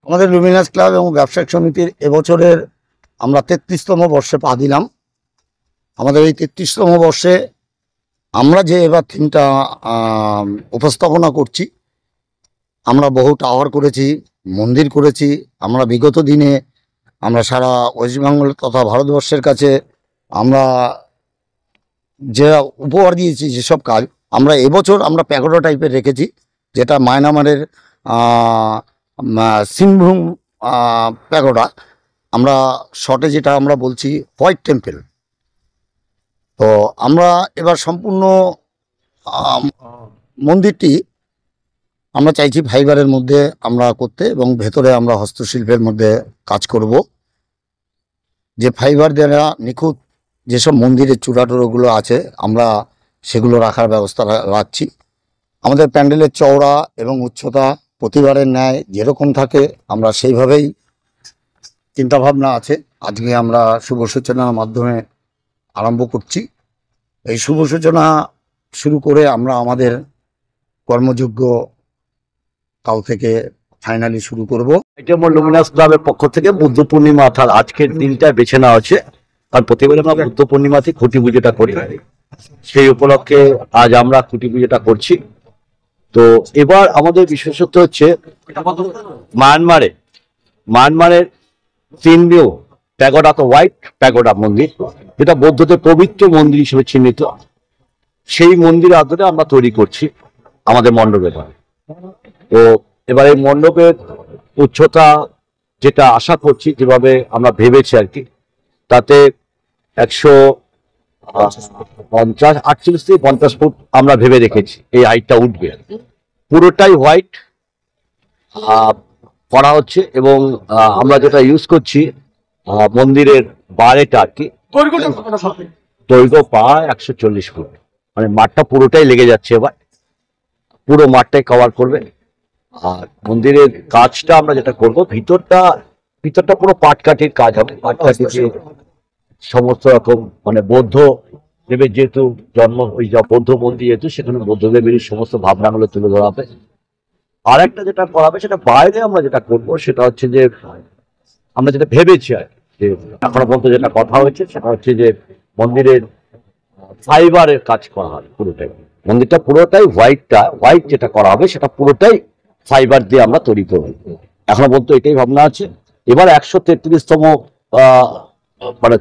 আমাদের Luminous club এবং ব্যবসায়িক সমিতির এবছরের আমরা 33তম বর্ষে পা দিলাম। আমাদের এই 33তম বর্ষে আমরা যে এবার থিমটা উপস্থাপনা করছি, আমরা বহু টাওয়ার করেছি, মন্দির করেছি। আমরা বিগত দিনে আমরা সারা ওয়েস্ট বেঙ্গল তথা ভারতবর্ষের কাছে আমরা যে উপহার দিয়েছি যেসব কাজ, আমরা এবছর আমরা প্যাগোডা টাইপের রেখেছি, যেটা মায়ানমারের সিংভূম প্যাগোডা। আমরা শর্টে যেটা আমরা বলছি হোয়াইট টেম্পল। তো আমরা এবার সম্পূর্ণ মন্দিরটি আমরা চাইছি ফাইবারের মধ্যে আমরা করতে, এবং ভেতরে আমরা হস্তশিল্পের মধ্যে কাজ করব। যে ফাইবার দ্বারা নিখুঁত যেসব মন্দিরের চূড়াটুড়োগুলো আছে আমরা সেগুলো রাখার ব্যবস্থা রাখছি। আমাদের প্যান্ডেলের চওড়া এবং উচ্চতা প্রতিবারের ন্যায় যেরকম থাকে আমরা সেইভাবেই চিন্তাভাবনা আছে। আজকে আমরা শুভ সূচনার মাধ্যমে আরম্ভ করছি। এই শুভ সূচনা শুরু করে আমরা আমাদের কর্মযোগ্য কাল থেকে ফাইনালি শুরু করব। এটা আমার লুমিনাস ক্লাবের পক্ষ থেকে বুদ্ধ পূর্ণিমা অর্থাৎ আজকের দিনটা বেছে নেওয়া হচ্ছে, কারণ প্রতিবার আমরা বুদ্ধ পূর্ণিমাতে খুঁটি পুজোটা করি। সেই উপলক্ষে আজ আমরা খুঁটি পুজোটা করছি। তো এবার আমাদের বিশেষত্ব হচ্ছে মায়ানমারের তিনবিও প্যাগোডা, তো হোয়াইট প্যাগোডা মন্দির, যেটা বৌদ্ধদের পবিত্র মন্দির হিসেবে চিহ্নিত। সেই মন্দিরের আদলে আমরা তৈরি করছি আমাদের মণ্ডপের। তো এবার এই মণ্ডপের উচ্চতা যেটা আশা করছি, যেভাবে আমরা ভেবেছি আর কি, তাতে 148 থেকে 50 ফুট আমরা ভেবে রেখেছি এই হাইটটা উঠবে। পুরোটাই হোয়াইট করা হচ্ছে, এবং আমরা যেটা ইউজ করছি মন্দিরের বারেটা আর কি, দৈর্ঘ্য প্রায় 140 ফুট। মানে মাঠটা পুরোটাই লেগে যাচ্ছে, এবার পুরো মাঠটাই কভার করবে। আর মন্দিরের কাজটা আমরা যেটা করব, ভিতরটা পুরো পাটকাঠির কাজ হবে। পাটকাঠিতে সমস্ত রকম মানে বৌদ্ধ দেবের যেহেতু জন্ম, ওই বৌদ্ধ মন্দির যেহেতু, সেখানে বৌদ্ধদেবের সমস্ত ভাবনাগুলো তুলে ধরা হবে। আর একটা যেটা করা হবে সেটা বাইরে আমরা যেটা করবো সেটা হচ্ছে যে আমরা যেটা ভেবেছি আর যে এখনো পর্যন্ত যেটা কথা হয়েছে সেটা হচ্ছে যে মন্দিরের ফাইবারের কাজ করা হবে পুরোটাই। মন্দিরটা পুরোটাই হোয়াইট যেটা করা হবে সেটা পুরোটাই ফাইবার দিয়ে আমরা তৈরি করবো। এখনো পর্যন্ত এটাই ভাবনা আছে। এবার 133তম মানে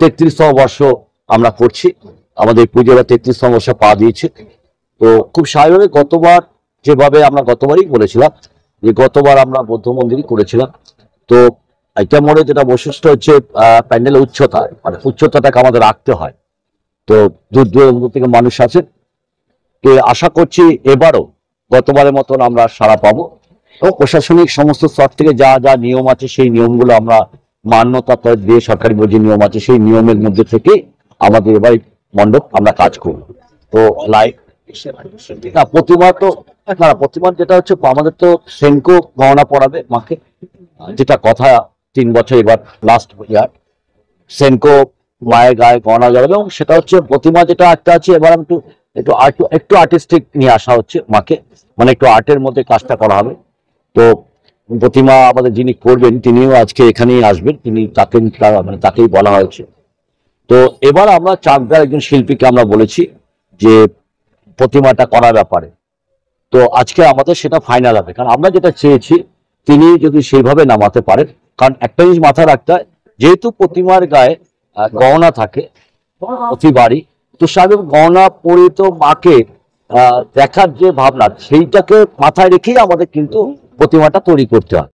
33তম বর্ষ আমরা করছি। আমাদের পুজো 33তম বর্ষে পা দিয়েছে। তো খুব স্বাভাবিক গতবার যেভাবে আমরা গতবারই বলেছিলাম যে গতবার আমরা বৌদ্ধ মন্দিরই করেছিলাম। তো এটা মনে যেটা বৈশিষ্ট্য হচ্ছে প্যান্ডেলের উচ্চতা, মানে উচ্চতাটাকে আমাদের রাখতে হয়। তো দূর দূরান্ত থেকে মানুষ আছেন। তো আশা করছি এবারও গতবারের মতন আমরা সাড়া পাবো, এবং প্রশাসনিক সমস্ত স্তর থেকে যা যা নিয়ম আছে সেই নিয়মগুলো আমরা মান্যতা দিয়ে, সরকারি যে নিয়ম আছে সেই নিয়মের মধ্যে থেকে আমাদের এবার মণ্ডপ আমরা কাজ করব। তো লাইক প্রতিমার যেটা হচ্ছে আমাদের তো সেনকো গহনা পড়াবে মাকে, যেটা কথা 3 বছর এবার লাস্ট ইয়ার সেনকো মায়ের গায়ে গহনা যাবে, এবং সেটা হচ্ছে প্রতিমা যেটা একটা আছে এবার একটু আর্টিস্টিক নিয়ে আসা হচ্ছে মাকে, মানে একটু আর্টের মধ্যে কাজটা করা হবে। তো প্রতিমা আমাদের যিনি করবেন তিনিও আজকে এখানেই আসবেন, তাকেই বলা হয়েছে। তো এবার আমরা চাকদার একজন শিল্পীকে আমরা বলেছি যে প্রতিমাটা করার ব্যাপারে। তো আজকে আমাদের সেটা ফাইনাল হবে, কারণ আমরা যেটা চেয়েছি তিনি যদি সেইভাবে নামাতে পারেন। কারণ একটা জিনিস মাথায় রাখতে হয়, যেহেতু প্রতিমার গায়ে গহনা থাকে প্রতিবারই, তো স্বাভাবিক গহনা পরিত মাকে দেখার যে ভাবনা সেইটাকে মাথায় রেখেই আমাদের কিন্তু প্রতিমাটা তৈরি করতে হয়।